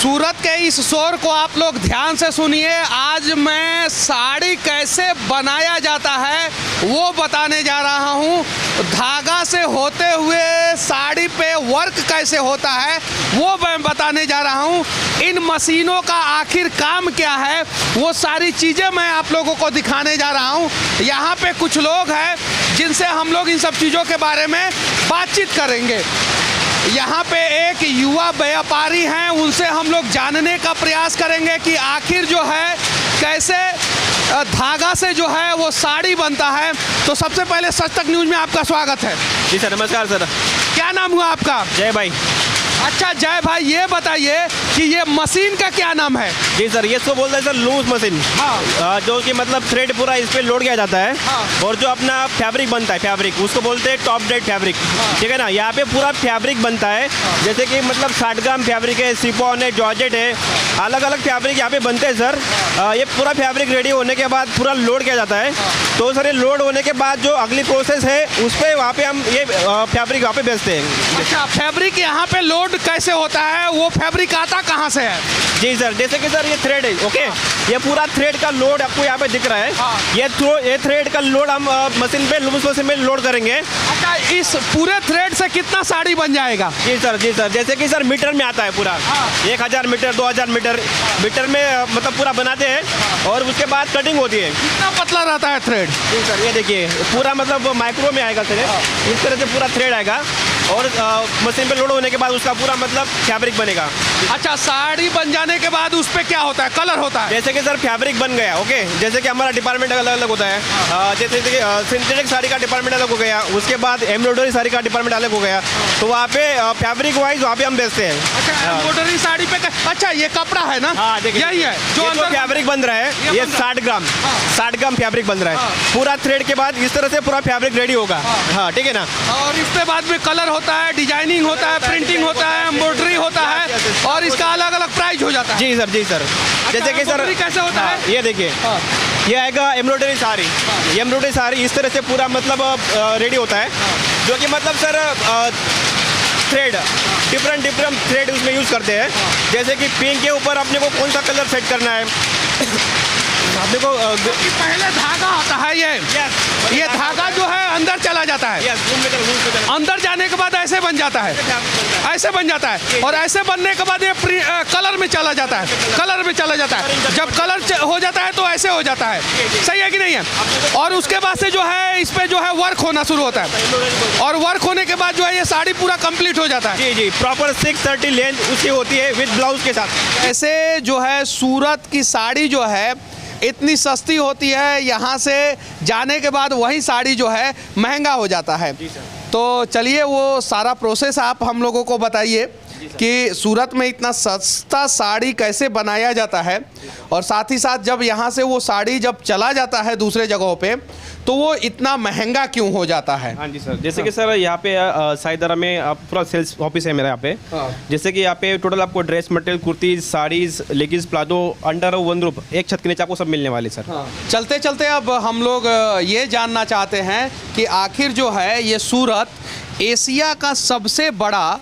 सूरत के इस शोर को आप लोग ध्यान से सुनिए। आज मैं साड़ी कैसे बनाया जाता है वो बताने जा रहा हूँ। धागा से होते हुए साड़ी पे वर्क कैसे होता है वो मैं बताने जा रहा हूँ। इन मशीनों का आखिर काम क्या है वो सारी चीज़ें मैं आप लोगों को दिखाने जा रहा हूँ। यहाँ पे कुछ लोग हैं जिनसे हम लोग इन सब चीज़ों के बारे में बातचीत करेंगे। यहाँ पे एक युवा व्यापारी हैं, उनसे हम लोग जानने का प्रयास करेंगे कि आखिर जो है कैसे धागा से जो है वो साड़ी बनता है। तो सबसे पहले सच तक न्यूज़ में आपका स्वागत है। जी सर, नमस्कार सर। क्या नाम हुआ आपका? जय भाई। अच्छा जय भाई, ये बताइए कि ये मशीन का क्या नाम है? जी सर, ये तो बोलते हैं सर लूज मशीन। हाँ। जो कि मतलब थ्रेड पूरा इस पे लोड किया जाता है। हाँ। और जो अपना फैब्रिक बनता है, फैब्रिक उसको बोलते हैं टॉप डेड फैब्रिक। ठीक है ना, यहाँ पे पूरा फैब्रिक बनता है। जैसे कि मतलब 60 ग्राम फैब्रिक है, सिफॉन है, जॉर्जेट है, अलग अलग फैब्रिक यहाँ पे बनते हैं सर। ये पूरा फैब्रिक रेडी होने के बाद पूरा लोड किया जाता है। तो सर ये लोड होने के बाद जो अगली प्रोसेस है उस पर वहाँ पे हम ये फैब्रिक वहाँ पे बेचते हैं। अच्छा, फैब्रिक यहाँ पे लोड कैसे होता है? वो फैब्रिक आता कहाँ से है? जी सर, जैसे कि सर ये थ्रेड है, ओके। ये पूरा थ्रेड का लोड आपको यहाँ पे दिख रहा है। हाँ। ये थ्रेड का लोड हम मशीन पे लूज मशीन में लोड करेंगे। अच्छा, इस पूरे थ्रेड से कितना साड़ी बन जाएगा? जी सर, जी सर, जैसे कि सर मीटर में आता है पूरा। हाँ। 1000 मीटर, 2000 मीटर में मतलब पूरा बनाते हैं और उसके बाद कटिंग होती है। कितना पतला रहता है थ्रेड? जी सर, ये देखिए पूरा मतलब माइक्रो में आएगा सर। इस तरह से पूरा थ्रेड आएगा और मशीन पे लोड होने के बाद उसका पूरा मतलब फैब्रिक बनेगा। अच्छा, साड़ी बन जाने के बाद उस पे क्या होता है? कलर होता है? जैसे कि सर फैब्रिक बन गया, ओके। जैसे कि हमारा डिपार्टमेंट अलग अलग होता है। जैसे कि सिंथेटिक साड़ी का डिपार्टमेंट अलग हो गया, उसके बाद एम्ब्रॉयडरी साड़ी का डिपार्टमेंट अलग हो गया। तो वहाँ पे फैब्रिक वाइज वहाँ पे हम बेचते हैं। अच्छा, एम्ब्रॉयडरी साड़ी पे अच्छा ये कपड़ा है ना? हाँ, देखिए यही है जो अंदर फैब्रिक बन रहा है। ये 60 ग्राम 60 ग्राम फैब्रिक बन रहा है। पूरा थ्रेड के बाद इस तरह से पूरा फैब्रिक रेडी होगा। हाँ, ठीक है ना। और इसके बाद में कलर होता है, डिजाइनिंग होता है, प्रिंटिंग होता है, एम्ब्रॉयडरी होता है और इसका अलग अलग प्राइस हो जाता है। जी सर, जी सर। जैसे कि सर कैसे होता है? ये देखिए, ये आएगा एम्ब्रॉयडरी साड़ी। ये एम्ब्रॉयडरी साड़ी इस तरह से पूरा मतलब रेडी होता है, जो कि मतलब सर थ्रेड डिफरेंट थ्रेड उसमें यूज़ करते हैं। जैसे कि पिंक के ऊपर अपने को कौन सा कलर सेट करना है अपने को। पहले धागा आता है ये धागा जो है अंदर चला जाता है। अंदर जाने के बाद ऐसे बन जाता है, ऐसे बन जाता है और ऐसे बनने के बाद ये कलर में चला जाता है, कलर में चला जाता है। जब कलर हो जाता है तो ऐसे हो जाता है, सही है कि नहीं है? और उसके बाद से जो है इस पे जो है वर्क होना शुरू होता है और वर्क होने के बाद जो है ये साड़ी पूरा कंप्लीट हो जाता है। जी जी, प्रॉपर 630 लेंथ उसकी होती है विद ब्लाउज के साथ। ऐसे जो है सूरत की साड़ी जो है इतनी सस्ती होती है, यहाँ से जाने के बाद वही साड़ी जो है महंगा हो जाता है। तो चलिए वो सारा प्रोसेस आप हम लोगों को बताइए कि सूरत में इतना सस्ता साड़ी कैसे बनाया जाता है और साथ ही साथ जब यहाँ से वो साड़ी जब चला जाता है दूसरे जगहों पे तो वो इतना महंगा क्यों हो जाता है? हाँ जी सर, जैसे कि सर यहाँ पे साइदरा में पूरा सेल्स ऑफिस है मेरा यहाँ पे। जैसे कि यहाँ पे टोटल आपको dress material, kurtis, saris, leggings, palazzo under one roof एक छत के नीचे आपको सब मिलने वाले सर। चलते चलते अब हम लोग ये जानना चाहते हैं कि आखिर जो है ये सूरत एशिया का सबसे बड़ा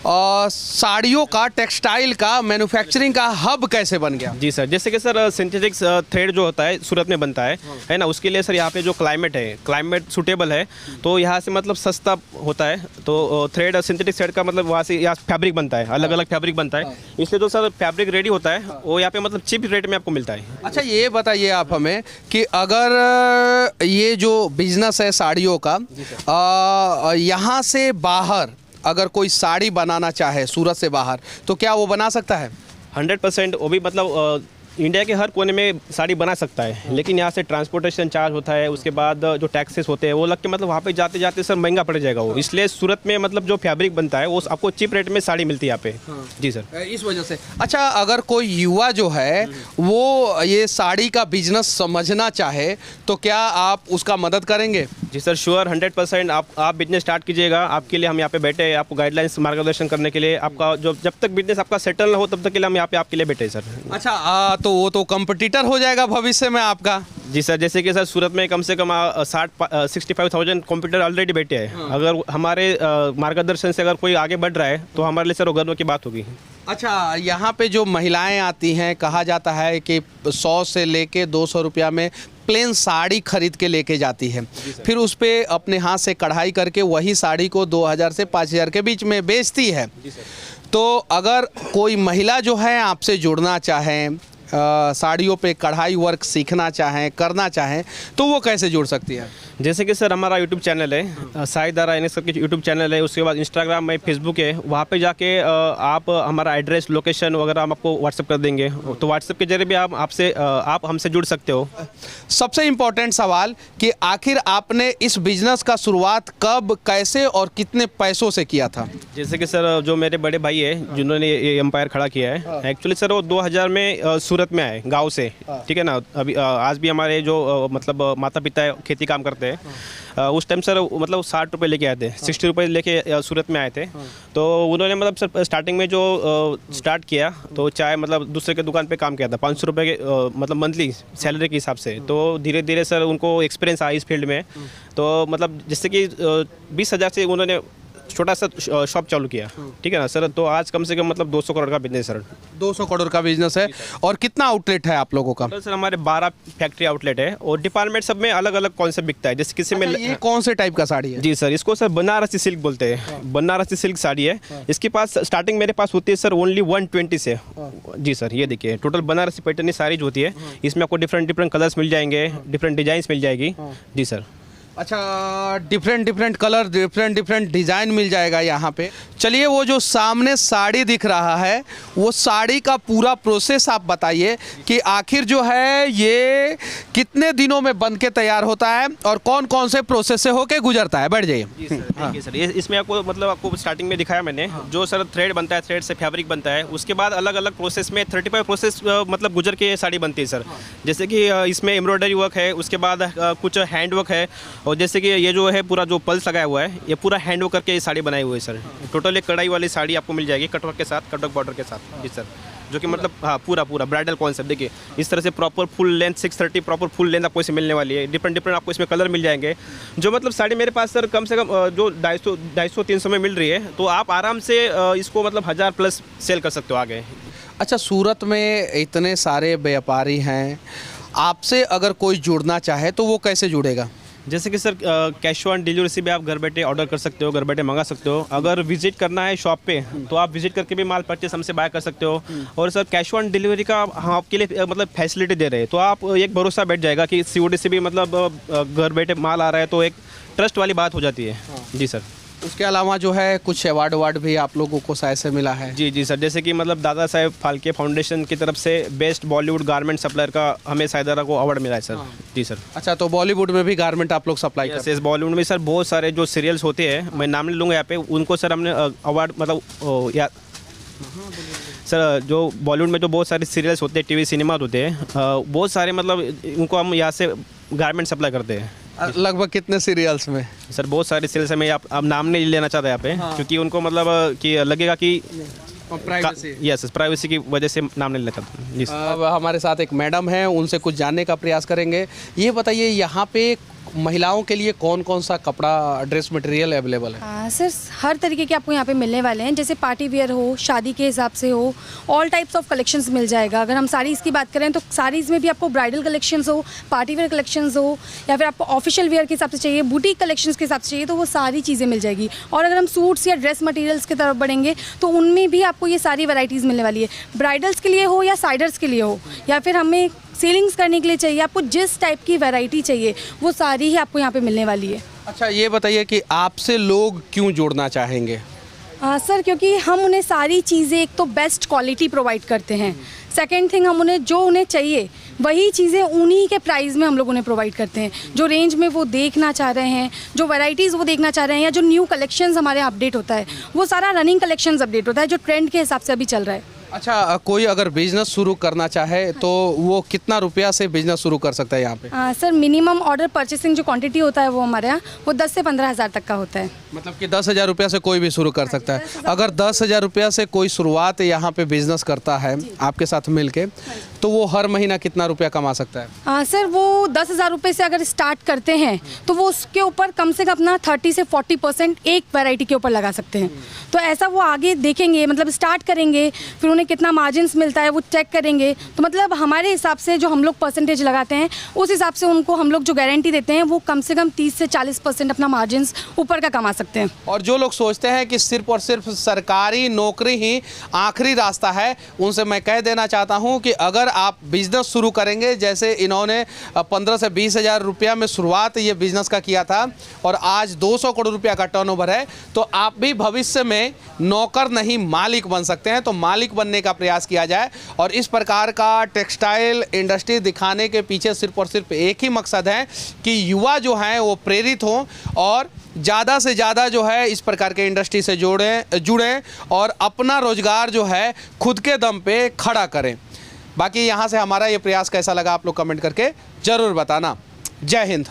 साड़ियों का, टेक्सटाइल का, मैन्युफैक्चरिंग का हब कैसे बन गया? जी सर, जैसे कि सर सिंथेटिक थ्रेड जो होता है सूरत में बनता है ना। उसके लिए सर यहाँ पे जो क्लाइमेट है, क्लाइमेट सूटेबल है तो यहाँ से मतलब सस्ता होता है। तो थ्रेड, सिंथेटिक थ्रेड का मतलब वहाँ से यहाँ फैब्रिक बनता है, अलग अलग फैब्रिक बनता है। इसलिए जो सर फैब्रिक रेडी होता है वो यहाँ पे मतलब चीप रेट में आपको मिलता है। अच्छा, ये बताइए आप हमें कि अगर ये जो बिजनेस है साड़ियों का, यहाँ से बाहर अगर कोई साड़ी बनाना चाहे सूरत से बाहर तो क्या वो बना सकता है? 100% वो भी मतलब इंडिया के हर कोने में साड़ी बना सकता है, लेकिन यहाँ से ट्रांसपोर्टेशन चार्ज होता है, उसके बाद जो टैक्सेस होते हैं वो लग के मतलब वहाँ पे जाते जाते सर महंगा पड़ जाएगा वो। इसलिए सूरत में मतलब जो फैब्रिक बनता है वो आपको चीप रेट में साड़ी मिलती है यहाँ पे। जी सर, इस वजह से। अच्छा, अगर कोई युवा जो है वो ये साड़ी का बिजनेस समझना चाहे तो क्या आप उसका मदद करेंगे? जी सर, श्योर 100%। आप बिजनेस स्टार्ट कीजिएगा, आपके लिए हम यहाँ पे बैठे हैं, आपको गाइडलाइंस मार्गदर्शन करने के लिए। आपका जो जब तक बिजनेस आपका सेटल ना हो तब तक के लिए हम यहाँ पे आपके लिए बैठे हैं सर। अच्छा, तो वो तो कंपटीटर हो जाएगा भविष्य में आपका। जी सर, जैसे कि सर सूरत में कम से कम 65,000 कंप्यूटर ऑलरेडी बैठे हैं। अगर हमारे मार्गदर्शन से अगर कोई आगे बढ़ रहा है तो हमारे लिए सर गर्व की बात होगी। अच्छा, यहाँ पे जो महिलाएं आती हैं, कहा जाता है कि 100 से लेके 200 रुपया में प्लेन साड़ी खरीद के लेके जाती है, फिर उस पे अपने हाथ से कढ़ाई करके वही साड़ी को 2000 से 5000 के बीच में बेचती है। तो अगर कोई महिला जो है आपसे जुड़ना चाहें, साड़ियों पे कढ़ाई वर्क सीखना चाहें, करना चाहें, तो वो कैसे जुड़ सकती है? जैसे कि सर हमारा यूट्यूब चैनल है, साईदारा एनएस करके यूट्यूब चैनल है, उसके बाद इंस्टाग्राम में, फेसबुक है, वहाँ पे जाके आप हमारा एड्रेस, लोकेशन वगैरह हम आपको व्हाट्सएप कर देंगे, तो व्हाट्सएप के जरिए भी आप हमसे जुड़ सकते हो। सबसे इम्पोर्टेंट सवाल कि आखिर आपने इस बिजनेस का शुरुआत कब, कैसे और कितने पैसों से किया था? जैसे कि सर जो मेरे बड़े भाई है जिन्होंने ये एम्पायर खड़ा किया है, एक्चुअली सर वो 2000 में सूरत में आए गाँव से, ठीक है ना। अभी आज भी हमारे जो मतलब माता पिता खेती काम करते हैं, उस टाइम सर मतलब 60 रुपये लेके आए थे, 60 रुपये लेके सूरत में आए थे। तो उन्होंने मतलब सर स्टार्टिंग में जो स्टार्ट किया, तो चाहे मतलब दूसरे के दुकान पे काम किया था 500 रुपये के मतलब मंथली सैलरी के हिसाब से। तो धीरे धीरे सर उनको एक्सपीरियंस आया इस फील्ड में, तो मतलब जैसे कि 20,000 से उन्होंने छोटा सा शॉप चालू किया, ठीक है ना सर। तो आज कम से कम मतलब 200 करोड़ का बिजनेस सर। 200 करोड़ का बिजनेस है। और कितना आउटलेट है आप लोगों का? तो सर हमारे 12 फैक्ट्री आउटलेट है और डिपार्टमेंट सब में अलग अलग कॉन्सेप्ट बिकता है। जैसे किसी में ये कौन से टाइप का साड़ी है? जी सर, इसको सर बनारसी सिल्क बोलते हैं, बनारसी सिल्क साड़ी है। इसके पास स्टार्टिंग मेरे पास होती है सर ओनली 120 से। जी सर, ये देखिए टोटल बनारसी पैटर्न साड़ी जो होती है, इसमें आपको डिफरेंट कलर्स मिल जाएंगे, डिफरेंट डिजाइंस मिल जाएगी। जी सर। अच्छा, डिफरेंट कलर, डिफरेंट डिज़ाइन मिल जाएगा यहाँ पे। चलिए, वो जो सामने साड़ी दिख रहा है, वो साड़ी का पूरा प्रोसेस आप बताइए कि आखिर जो है ये कितने दिनों में बन के तैयार होता है और कौन कौन से प्रोसेस से होके गुजरता है। बैठ जाइए। जी सर, देखिए सर, इसमें आपको स्टार्टिंग में दिखाया मैंने, जो सर थ्रेड बनता है, थ्रेड से फैब्रिक बनता है, उसके बाद अलग अलग प्रोसेस में 35 प्रोसेस मतलब गुजर के साड़ी बनती है सर। जैसे कि इसमें एम्ब्रॉयडरी वर्क है, उसके बाद कुछ हैंड वर्क है, और जैसे कि ये जो है पूरा जो पल्स लगाया हुआ है, ये पूरा हैंड वर्क करके ये साड़ी बनाई हुई है सर। टोटल एक कढ़ाई वाली साड़ी आपको मिल जाएगी कटवर्क के साथ, कटवर्क बॉर्डर के साथ। जी सर, जो कि मतलब हाँ पूरा ब्राइडल कॉन्सेप्ट। देखिए इस तरह से proper full length 630 proper full length आपको इसे मिलने वाली है। डिफरेंट आपको इसमें कलर मिल जाएंगे। जो मतलब साड़ी मेरे पास सर कम से कम जो 250-300 में मिल रही है, तो आप आराम से इसको मतलब 1000 प्लस सेल कर सकते हो आगे। अच्छा, सूरत में इतने सारे व्यापारी हैं, आपसे अगर कोई जुड़ना चाहे तो वो कैसे जुड़ेगा? जैसे कि सर कैश ऑन डिलीवरी से भी आप घर बैठे ऑर्डर कर सकते हो, घर बैठे मंगा सकते हो। अगर विजिट करना है शॉप पे, तो आप विजिट करके भी माल परचेस हमसे बाय कर सकते हो। और सर कैश ऑन डिलीवरी का हम आपके लिए मतलब फैसिलिटी दे रहे हैं, तो आप एक भरोसा बैठ जाएगा कि COD से भी मतलब घर बैठे माल आ रहा है, तो एक ट्रस्ट वाली बात हो जाती है। जी सर। उसके अलावा जो है कुछ अवार्ड भी आप लोगों को शायद से मिला है? जी सर, जैसे कि मतलब दादा साहेब फाल्के फाउंडेशन की तरफ से बेस्ट बॉलीवुड गारमेंट सप्लायर का हमें साईदारा को अवार्ड मिला है सर। जी सर। अच्छा, तो बॉलीवुड में भी गारमेंट आप लोग सप्लाई करते हैं? यस, बॉलीवुड में सर बहुत सारे जो सीरियल्स होते हैं, मैं नाम ले लूँगा यहाँ पे, उनको सर हमने अवार्ड मतलब या सर जो बॉलीवुड में जो बहुत सारे सीरियल्स होते हैं, टीवी सिनेमा होते हैं, बहुत सारे मतलब उनको हम यहाँ से गारमेंट सप्लाई करते हैं। लगभग कितने सीरियल्स में? सर बहुत सारे सीरियल्स में, आप नाम नहीं लेना चाहते यहाँ पे, क्योंकि उनको मतलब कि लगेगा कि प्राइवेसी। यस, प्राइवेसी की वजह से नाम नहीं लेता। जी सर। अब हमारे साथ एक मैडम है, उनसे कुछ जानने का प्रयास करेंगे। ये बताइए, यहाँ पे महिलाओं के लिए कौन कौन सा कपड़ा, ड्रेस मटेरियल अवेलेबल है? सर हर तरीके के आपको यहाँ पे मिलने वाले हैं, जैसे पार्टी वेयर हो, शादी के हिसाब से हो, ऑल टाइप्स ऑफ कलेक्शंस मिल जाएगा। अगर हम साड़ीज़ की बात करें तो साड़ीज़ में भी आपको ब्राइडल कलेक्शंस हो, पार्टी वेयर कलेक्शंस हो, या फिर आपको ऑफिशियल वेयर के हिसाब से चाहिए, बुटीक कलेक्शंस के हिसाब से चाहिए, तो वो सारी चीज़ें मिल जाएगी। और अगर हम सूट्स या ड्रेस मटीरियल्स की तरफ बढ़ेंगे तो उनमें भी आपको ये सारी वैराइटीज़ मिलने वाली है। ब्राइडल्स के लिए हो या साइडर्स के लिए हो, या फिर हमें सेलिंग्स करने के लिए चाहिए, आपको जिस टाइप की वैरायटी चाहिए वो सारी ही आपको यहाँ पे मिलने वाली है। अच्छा, ये बताइए कि आपसे लोग क्यों जुड़ना चाहेंगे? सर क्योंकि हम उन्हें सारी चीज़ें, एक तो बेस्ट क्वालिटी प्रोवाइड करते हैं, सेकेंड थिंग हम उन्हें जो उन्हें चाहिए वही चीज़ें उन्हीं के प्राइस में हम लोग उन्हें प्रोवाइड करते हैं। जो रेंज में वो देखना चाह रहे हैं, जो वैराइटीज़ वो देखना चाह रहे हैं, या जो न्यू कलेक्शंस हमारे अपडेट होता है, वो सारा रनिंग कलेक्शंस अपडेट होता है जो ट्रेंड के हिसाब से अभी चल रहा है। अच्छा, कोई अगर बिजनेस शुरू करना चाहे तो वो कितना रुपया से बिजनेस शुरू कर सकता है यहाँ पे? सर मिनिमम ऑर्डर परचेसिंग जो क्वांटिटी होता है वो हमारे यहाँ वो 10 से 15 हज़ार तक का होता है। मतलब कि 10,000 रुपया से कोई भी शुरू कर सकता है। अगर 10,000 रुपया से कोई शुरुआत यहाँ पे बिजनेस करता है आपके साथ मिलके, तो वो हर महीना कितना रुपया कमा सकता है? सर वो 10,000 रुपये से अगर स्टार्ट करते हैं तो वो उसके ऊपर कम से कम अपना 30 से 40% एक वैरायटी के ऊपर लगा सकते हैं। तो ऐसा वो आगे देखेंगे, मतलब स्टार्ट करेंगे, फिर उन्हें कितना मार्जिन्स मिलता है वो चेक करेंगे। तो मतलब हमारे हिसाब से जो हम लोग परसेंटेज लगाते हैं उस हिसाब से उनको हम लोग जो गारंटी देते हैं वो कम से कम 30 से 40% अपना मार्जिन्स ऊपर का कमा सकते हैं। और जो लोग सोचते हैं कि सिर्फ और सिर्फ सरकारी नौकरी ही आखिरी रास्ता है, उनसे मैं कह देना चाहता हूं कि अगर आप बिजनेस शुरू करेंगे, जैसे इन्होंने 15 से 20 हज़ार रुपया में शुरुआत ये बिजनेस का किया था और आज 200 करोड़ रुपया का टर्नओवर है, तो आप भी भविष्य में नौकर नहीं मालिक बन सकते हैं। तो मालिक बनने का प्रयास किया जाए। और इस प्रकार का टेक्सटाइल इंडस्ट्री दिखाने के पीछे सिर्फ और सिर्फ एक ही मकसद है कि युवा जो हैं वो प्रेरित हों और ज़्यादा से ज़्यादा जो है इस प्रकार के इंडस्ट्री से जुड़ें और अपना रोजगार जो है खुद के दम पे खड़ा करें। बाकी यहाँ से हमारा ये प्रयास कैसा लगा आप लोग कमेंट करके ज़रूर बताना। जय हिंद।